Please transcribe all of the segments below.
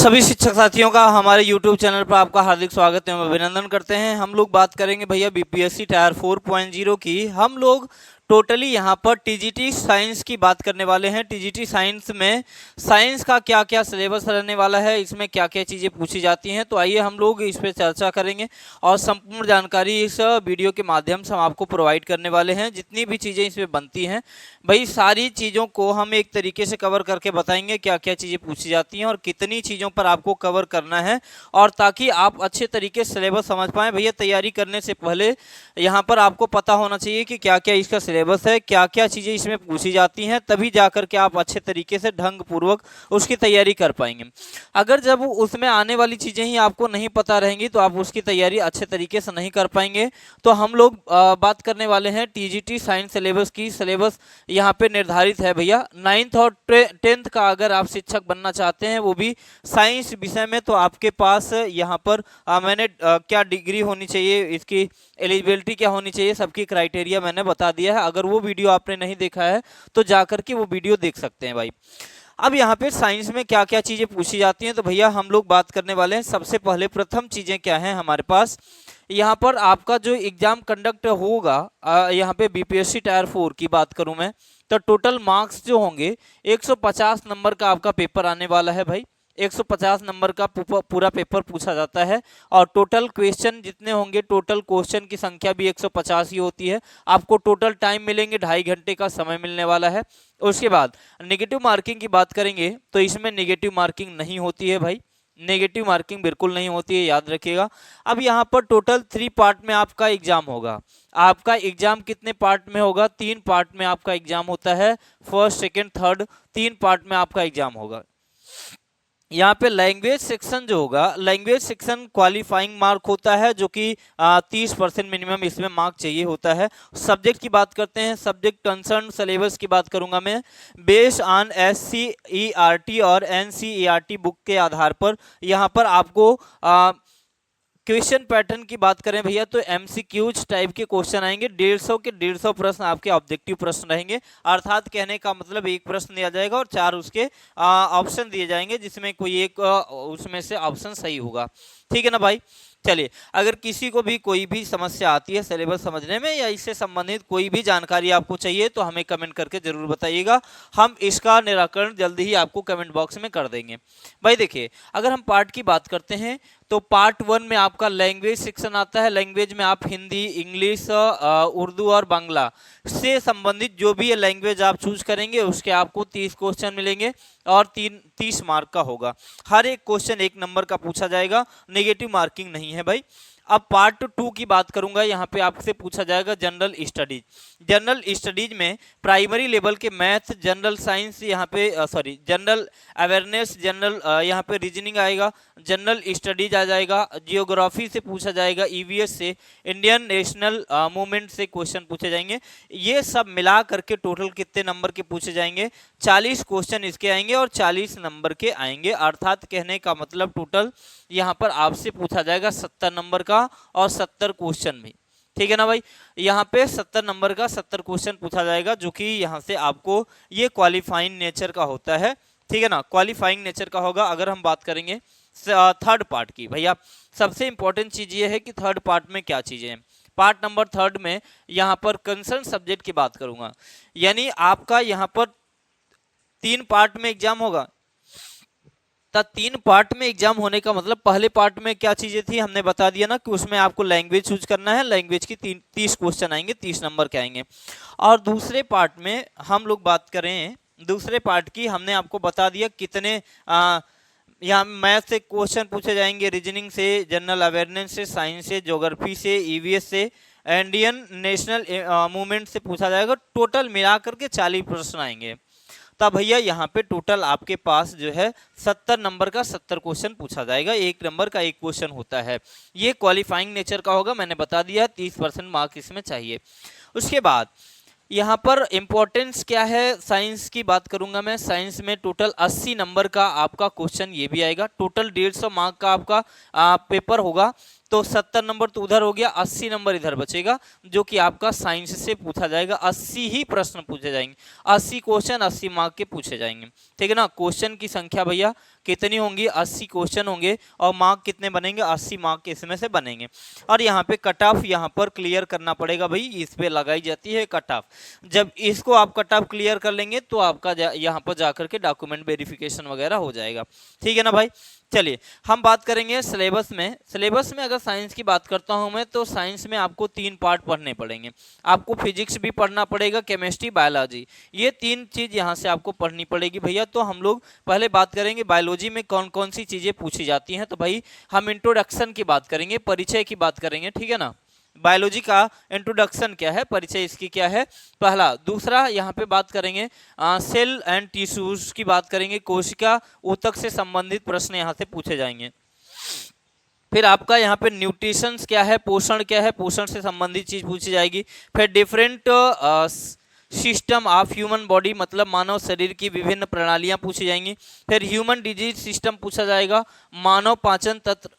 सभी शिक्षक साथियों का हमारे YouTube चैनल पर आपका हार्दिक स्वागत एवं अभिनंदन करते हैं। हम लोग बात करेंगे भैया बीपीएससी टायर 4.0 की। हम लोग टोटली यहाँ पर टीजीटी साइंस की बात करने वाले हैं। टीजीटी साइंस में साइंस का क्या क्या सिलेबस रहने वाला है, इसमें क्या क्या चीज़ें पूछी जाती हैं, तो आइए हम लोग इस पर चर्चा करेंगे और संपूर्ण जानकारी इस वीडियो के माध्यम से हम आपको प्रोवाइड करने वाले हैं। जितनी भी चीज़ें इसमें बनती हैं भाई, सारी चीज़ों को हम एक तरीके से कवर करके बताएंगे क्या क्या चीज़ें पूछी जाती हैं और कितनी चीज़ों पर आपको कवर करना है, और ताकि आप अच्छे तरीके से सिलेबस समझ पाएँ। भैया तैयारी करने से पहले यहाँ पर आपको पता होना चाहिए कि क्या क्या इसका सिलेबस है, क्या क्या चीज़ें इसमें पूछी जाती हैं, तभी जाकर के आप अच्छे तरीके से ढंग पूर्वक उसकी तैयारी कर पाएंगे। अगर जब उसमें आने वाली चीज़ें ही आपको नहीं पता रहेंगी तो आप उसकी तैयारी अच्छे तरीके से नहीं कर पाएंगे। तो हम लोग बात करने वाले हैं टीजीटी साइंस सिलेबस की। सिलेबस यहाँ पे निर्धारित है भैया 9th और 10th का। अगर आप शिक्षक बनना चाहते हैं वो भी साइंस विषय में, तो आपके पास यहाँ पर मैंने क्या डिग्री होनी चाहिए, इसकी एलिजिबिलिटी क्या होनी चाहिए, सबकी क्राइटेरिया मैंने बता दिया है। अगर वो वीडियो आपने नहीं देखा है तो जाकर के वो वीडियो देख सकते हैं भाई। अब यहाँ पे साइंस में क्या क्या चीज़ें पूछी जाती हैं, तो भैया हम लोग बात करने वाले हैं। सबसे पहले प्रथम चीज़ें क्या हैं हमारे पास, यहाँ पर आपका जो एग्जाम कंडक्ट होगा, यहाँ पे बीपीएससी टायर 4 की बात करूँ मैं, तो टोटल मार्क्स जो होंगे 150 नंबर का आपका पेपर आने वाला है भाई। 150 नंबर का पूरा पेपर पूछा जाता है और टोटल क्वेश्चन जितने होंगे, टोटल क्वेश्चन की संख्या भी 150 ही होती है। आपको टोटल टाइम मिलेंगे 2.5 घंटे का समय मिलने वाला है। उसके बाद नेगेटिव मार्किंग की बात करेंगे तो इसमें नेगेटिव मार्किंग नहीं होती है भाई, नेगेटिव मार्किंग बिल्कुल नहीं होती है, याद रखिएगा। अब यहाँ पर टोटल 3 पार्ट में आपका एग्जाम होगा। आपका एग्जाम कितने पार्ट में होगा? 3 पार्ट में आपका एग्जाम होता है। फर्स्ट, सेकंड, थर्ड, 3 पार्ट में आपका एग्जाम होगा। यहाँ पे लैंग्वेज सेक्शन जो होगा, लैंग्वेज सेक्शन क्वालिफाइंग मार्क होता है, जो कि 30% मिनिमम इसमें मार्क चाहिए होता है। सब्जेक्ट की बात करते हैं, सब्जेक्ट कंसर्न सिलेबस की बात करूंगा मैं। बेस्ड ऑन SCERT और NCERT बुक के आधार पर यहाँ पर आपको क्वेश्चन पैटर्न की बात करें भैया तो MCQs टाइप के क्वेश्चन आएंगे। 150 के 150 प्रश्न आपके ऑब्जेक्टिव प्रश्न रहेंगे, अर्थात कहने का मतलब एक प्रश्न दिया जाएगा और 4 उसके ऑप्शन दिए जाएंगे, जिसमें कोई एक उसमें से ऑप्शन सही होगा। ठीक है ना भाई। चलिए, अगर किसी को भी कोई भी समस्या आती है सिलेबस समझने में या इससे संबंधित कोई भी जानकारी आपको चाहिए तो हमें कमेंट करके जरूर बताइएगा। हम इसका निराकरण जल्दी ही आपको कमेंट बॉक्स में कर देंगे भाई। देखिए, अगर हम पार्ट की बात करते हैं तो पार्ट 1 में आपका लैंग्वेज सेक्शन आता है। लैंग्वेज में आप हिंदी, इंग्लिश, उर्दू और बांग्ला से संबंधित जो भी लैंग्वेज आप चूज करेंगे उसके आपको 30 क्वेश्चन मिलेंगे और 30 मार्क का होगा। हर एक क्वेश्चन 1 नंबर का पूछा जाएगा, नेगेटिव मार्किंग नहीं है भाई। अब पार्ट 2 की बात करूंगा, यहाँ पे आपसे पूछा जाएगा जनरल स्टडीज। जनरल स्टडीज में प्राइमरी लेवल के मैथ, जनरल साइंस, यहाँ पे जनरल अवेयरनेस, जनरल यहाँ पे रीजनिंग आएगा, जनरल स्टडीज आ जाएगा, जियोग्राफी से पूछा जाएगा, EVS से, इंडियन नेशनल मूवमेंट से क्वेश्चन पूछे जाएंगे। ये सब मिला करके टोटल कितने नंबर के पूछे जाएंगे? 40 क्वेश्चन इसके आएंगे और 40 नंबर के आएंगे, अर्थात कहने का मतलब टोटल यहाँ पर आपसे पूछा जाएगा 70 नंबर का और 70 क्वेश्चन भी। ठीक है ना भाई। यहाँ पे 70 नंबर का 70 क्वेश्चन पूछा जाएगा, जो कि यहाँ से आपको ये क्वालिफाइंग नेचर का होता है। ठीक है ना, क्वालिफाइंग नेचर का होगा। अगर हम बात करेंगे थर्ड पार्ट की, भैया सबसे इंपॉर्टेंट चीज ये है कि थर्ड पार्ट में क्या चीजें हैं। पार्ट नंबर 3 में यहाँ पर कंसर्न सब्जेक्ट की बात करूंगा, यानी आपका यहाँ पर 3 पार्ट में एग्जाम होगा। तो 3 पार्ट में एग्जाम होने का मतलब पहले पार्ट में क्या चीजें थी हमने बता दिया ना, कि उसमें आपको लैंग्वेज चूज करना है। लैंग्वेज की 30 क्वेश्चन आएंगे, 30 नंबर के आएंगे। और दूसरे पार्ट में हम लोग बात करें, दूसरे पार्ट की हमने आपको बता दिया कितने यहाँ मैथ से क्वेश्चन पूछे जाएंगे, रीजनिंग से, जनरल अवेयरनेस से, साइंस से, ज्योग्राफी से, EVS से, इंडियन नेशनल मूवमेंट से पूछा जाएगा। टोटल मिला करके 40 प्रश्न आएंगे। तब भैया यहाँ पे टोटल आपके पास जो है 70 नंबर का 70 क्वेश्चन पूछा जाएगा। 1 नंबर का 1 क्वेश्चन होता है। ये क्वालिफाइंग नेचर का होगा, मैंने बता दिया 30% मार्क इसमें चाहिए। उसके बाद यहाँ पर इंपॉर्टेंस क्या है, साइंस की बात करूंगा मैं। साइंस में टोटल 80 नंबर का आपका क्वेश्चन ये भी आएगा। टोटल 150 मार्क का आपका पेपर होगा। तो 70 नंबर तो उधर हो गया, 80 नंबर इधर बचेगा जो कि आपका साइंस से पूछा जाएगा। 80 ही प्रश्न पूछे जाएंगे, 80 क्वेश्चन 80 मार्क के पूछे जाएंगे, ठीक है ना। क्वेश्चन की संख्या भैया कितनी होंगी, 80 क्वेश्चन होंगे और मार्क कितने बनेंगे, 80 मार्क के इसमें से बनेंगे। और यहाँ पे कट ऑफ यहाँ पर क्लियर करना पड़ेगा भाई, इस पे लगाई जाती है कट ऑफ। जब इसको आप कट ऑफ क्लियर कर लेंगे तो आपका यहाँ पर जाकर के डॉक्यूमेंट वेरिफिकेशन वगैरह हो जाएगा, ठीक है ना भाई। चलिए हम बात करेंगे सिलेबस में। सिलेबस में अगर साइंस की बात करता हूं मैं, तो साइंस में आपको 3 पार्ट पढ़ने पड़ेंगे। आपको फिजिक्स भी पढ़ना पड़ेगा, केमिस्ट्री, बायोलॉजी, ये 3 चीज यहां से आपको पढ़नी पड़ेगी भैया। तो हम लोग पहले बात करेंगे बायोलॉजी में कौन कौन सी चीजें पूछी जाती हैं। तो भाई हम इंट्रोडक्शन की बात करेंगे, परिचय की बात करेंगे, ठीक है ना। बायोलॉजी का इंट्रोडक्शन क्या है, परिचय इसकी क्या है, पहला। दूसरा यहाँ पे बात करेंगे सेल एंड टिश्यूज की बात करेंगे, कोशिका ऊतक से संबंधित प्रश्न यहाँ से पूछे जाएंगे। फिर आपका यहाँ पे न्यूट्रिशन क्या है, पोषण क्या है, पोषण से संबंधित चीज पूछी जाएगी। फिर different system of human body, मतलब मानव शरीर की विभिन्न प्रणालियां पूछी जाएंगी। फिर ह्यूमन डिजीज सिस्टम पूछा जाएगा, मानव पाचन तंत्र,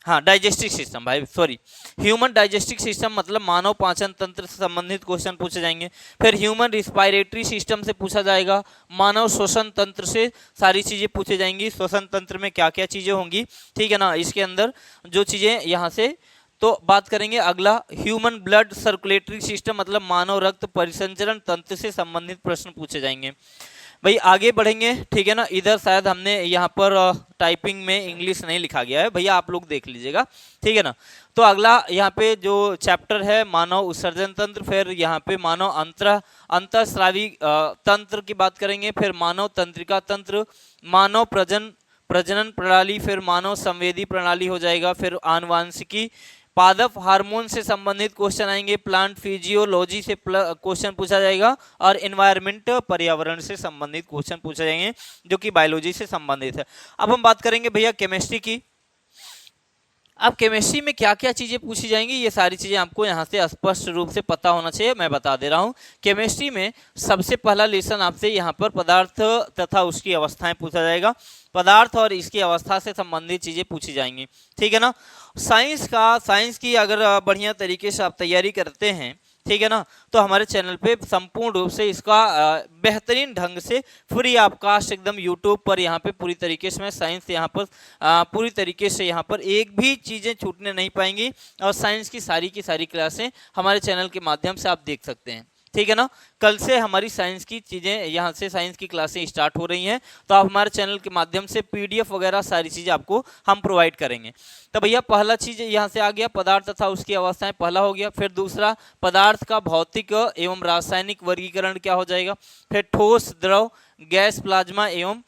हाँ डाइजेस्टिव सिस्टम भाई, सॉरी, ह्यूमन डाइजेस्टिव सिस्टम मतलब मानव पाचन तंत्र से संबंधित क्वेश्चन पूछे जाएंगे। फिर ह्यूमन रिस्पायरेटरी सिस्टम से पूछा जाएगा, मानव श्वसन तंत्र से सारी चीजें पूछी जाएंगी, श्वसन तंत्र में क्या क्या चीजें होंगी, ठीक है ना, इसके अंदर जो चीजें यहाँ से। तो बात करेंगे अगला, ह्यूमन ब्लड सर्कुलेटरी सिस्टम मतलब मानव रक्त परिसंचरण तंत्र से संबंधित प्रश्न पूछे जाएंगे। भाई आगे बढ़ेंगे, ठीक है ना। इधर शायद हमने यहाँ पर टाइपिंग में इंग्लिश नहीं लिखा गया है भैया, आप लोग देख लीजिएगा, ठीक है ना। तो अगला यहाँ पे जो चैप्टर है मानव उत्सर्जन तंत्र, फिर यहाँ पे मानव अंतःस्रावी तंत्र की बात करेंगे, फिर मानव तंत्रिका तंत्र, मानव प्रजनन प्रणाली, फिर मानव संवेदी प्रणाली हो जाएगा, फिर आनुवांशिकी, पादप हार्मोन से संबंधित क्वेश्चन आएंगे, प्लांट फिजियोलॉजी से क्वेश्चन पूछा जाएगा, और एनवायरनमेंट पर्यावरण से संबंधित क्वेश्चन पूछे जाएंगे जो कि बायोलॉजी से संबंधित है। अब हम बात करेंगे भैया केमिस्ट्री की। अब केमिस्ट्री में क्या क्या चीजें पूछी जाएंगी, ये सारी चीजें आपको यहाँ से स्पष्ट रूप से पता होना चाहिए, मैं बता दे रहा हूँ। केमिस्ट्री में सबसे पहला लेसन आपसे यहाँ पर पदार्थ तथा उसकी अवस्थाएं पूछा जाएगा, पदार्थ और इसकी अवस्था से संबंधित चीजें पूछी जाएंगी, ठीक है ना। साइंस की अगर बढ़िया तरीके से आप तैयारी करते हैं, ठीक है ना, तो हमारे चैनल पे संपूर्ण रूप से इसका बेहतरीन ढंग से फ्री ऑफ कास्ट एकदम यूट्यूब पर यहाँ पे पूरी तरीके से मैं साइंस यहाँ पर पूरी तरीके से यहाँ पर एक भी चीज़ें छूटने नहीं पाएंगी, और साइंस की सारी क्लासें हमारे चैनल के माध्यम से आप देख सकते हैं, ठीक है ना। कल से हमारी साइंस की चीज़ें यहाँ से साइंस की क्लासें स्टार्ट हो रही हैं, तो आप हमारे चैनल के माध्यम से पीडीएफ वगैरह सारी चीज़ें आपको हम प्रोवाइड करेंगे। तो भैया पहला चीज़ यहाँ से आ गया, पदार्थ तथा उसकी अवस्थाएं, पहला हो गया। फिर दूसरा, पदार्थ का भौतिक एवं रासायनिक वर्गीकरण क्या हो जाएगा। फिर ठोस, द्रव, गैस, प्लाज्मा एवं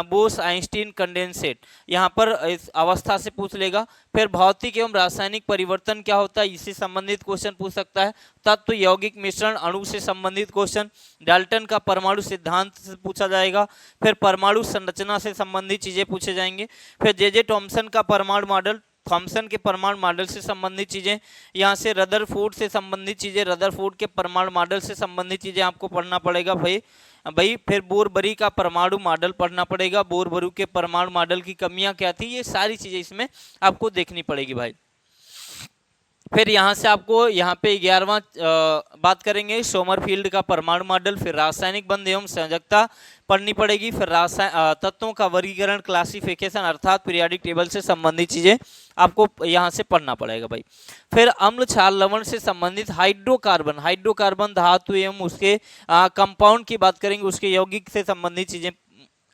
बोस आइंस्टीन कंडेंसेट, यहाँ पर इस अवस्था से पूछ लेगा। फिर भौतिक एवं रासायनिक परिवर्तन क्या होता है, इससे संबंधित क्वेश्चन पूछ सकता है। तत्व, यौगिक मिश्रण, अणु से संबंधित क्वेश्चन, डाल्टन का परमाणु सिद्धांत से पूछा जाएगा। फिर परमाणु संरचना से संबंधित चीजें पूछे जाएंगे। फिर जे थॉमसन का परमाणु मॉडल, थॉमसन के परमाणु मॉडल से संबंधित चीजें, यहाँ से रदरफोर्ड से संबंधित चीजें, रदरफोर्ड के परमाणु मॉडल से संबंधित चीजें आपको पढ़ना पड़ेगा भाई। फिर बोरबरी का परमाणु मॉडल पढ़ना पड़ेगा, बोरबरी के परमाणु मॉडल की कमियां क्या थी, ये सारी चीजें इसमें आपको देखनी पड़ेगी भाई। फिर यहाँ से आपको यहाँ पे 11वां बात करेंगे सोमरफील्ड का परमाणु मॉडल, फिर रासायनिक बंध एवं संयोजकता पढ़नी पड़ेगी। फिर तत्वों का वर्गीकरण, क्लासिफिकेशन अर्थात पीरियोडिक टेबल से संबंधित चीजें आपको यहाँ से पढ़ना पड़ेगा भाई। फिर अम्ल, क्षार, लवण से संबंधित हाइड्रोकार्बन धातु एवं उसके कंपाउंड की बात करेंगे, उसके यौगिक से संबंधित चीजें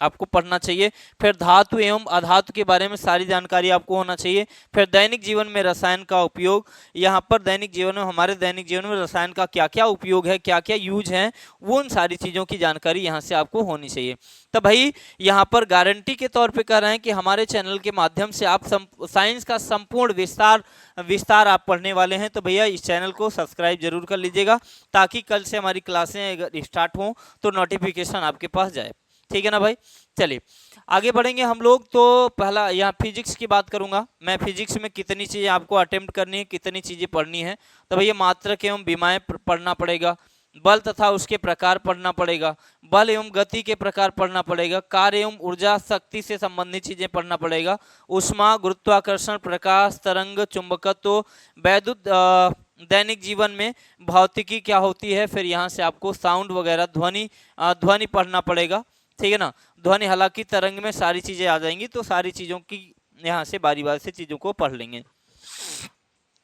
आपको पढ़ना चाहिए। फिर धातु एवं अधातु के बारे में सारी जानकारी आपको होना चाहिए। फिर दैनिक जीवन में रसायन का उपयोग, यहाँ पर दैनिक जीवन में, हमारे दैनिक जीवन में रसायन का क्या क्या उपयोग है, क्या क्या यूज है, वो उन सारी चीज़ों की जानकारी यहाँ से आपको होनी चाहिए। तो भाई यहाँ पर गारंटी के तौर पे कह रहे हैं कि हमारे चैनल के माध्यम से आप साइंस का संपूर्ण विस्तार आप पढ़ने वाले हैं। तो भैया इस चैनल को सब्सक्राइब जरूर कर लीजिएगा, ताकि कल से हमारी क्लासें अगर स्टार्ट हों तो नोटिफिकेशन आपके पास जाए, ठीक है ना भाई। चलिए आगे बढ़ेंगे हम लोग। तो पहला यहाँ फिजिक्स की बात करूंगा मैं, फिजिक्स में कितनी चीज़ें आपको अटेम्प्ट करनी है, कितनी चीज़ें पढ़नी है। तो भैया मात्रक एवं विमाएं पढ़ना पड़ेगा, बल तथा उसके प्रकार पढ़ना पड़ेगा, बल एवं गति के प्रकार पढ़ना पड़ेगा, कार्य एवं ऊर्जा शक्ति से संबंधित चीजें पढ़ना पड़ेगा, उष्मा, गुरुत्वाकर्षण, प्रकाश, तरंग, चुंबकत्व, वैद्युत, दैनिक जीवन में भौतिकी क्या होती है, फिर यहाँ से आपको साउंड वगैरह ध्वनि पढ़ना पड़ेगा, ठीक है ना। ध्वनि, हालांकि तरंग में सारी चीजें आ जाएंगी, तो सारी चीजों की यहाँ से बारी बारी से चीजों को पढ़ लेंगे,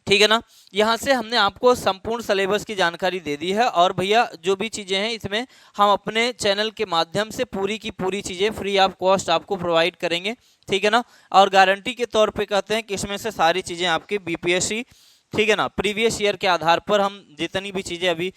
ठीक है ना। यहाँ से हमने आपको संपूर्ण सिलेबस की जानकारी दे दी है, और भैया जो भी चीज़ें हैं इसमें हम अपने चैनल के माध्यम से पूरी की पूरी चीज़ें फ्री ऑफ कॉस्ट आपको प्रोवाइड करेंगे, ठीक है ना। और गारंटी के तौर पे कहते हैं कि इसमें से सारी चीज़ें आपकी बीपीएससी, ठीक है ना, प्रीवियस ईयर के आधार पर हम जितनी भी चीज़ें अभी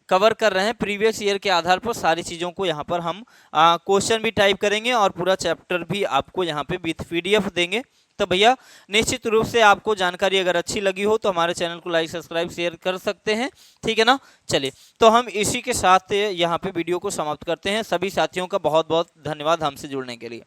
कवर कर रहे हैं प्रीवियस ईयर के आधार पर सारी चीज़ों को यहाँ पर हम क्वेश्चन भी टाइप करेंगे और पूरा चैप्टर भी आपको यहाँ पे विथ पीडीएफ देंगे। तो भैया निश्चित रूप से आपको जानकारी अगर अच्छी लगी हो तो हमारे चैनल को लाइक, सब्सक्राइब, शेयर कर सकते हैं, ठीक है ना। चलिए, तो हम इसी के साथ यहाँ पे वीडियो को समाप्त करते हैं। सभी साथियों का बहुत बहुत धन्यवाद हमसे जुड़ने के लिए।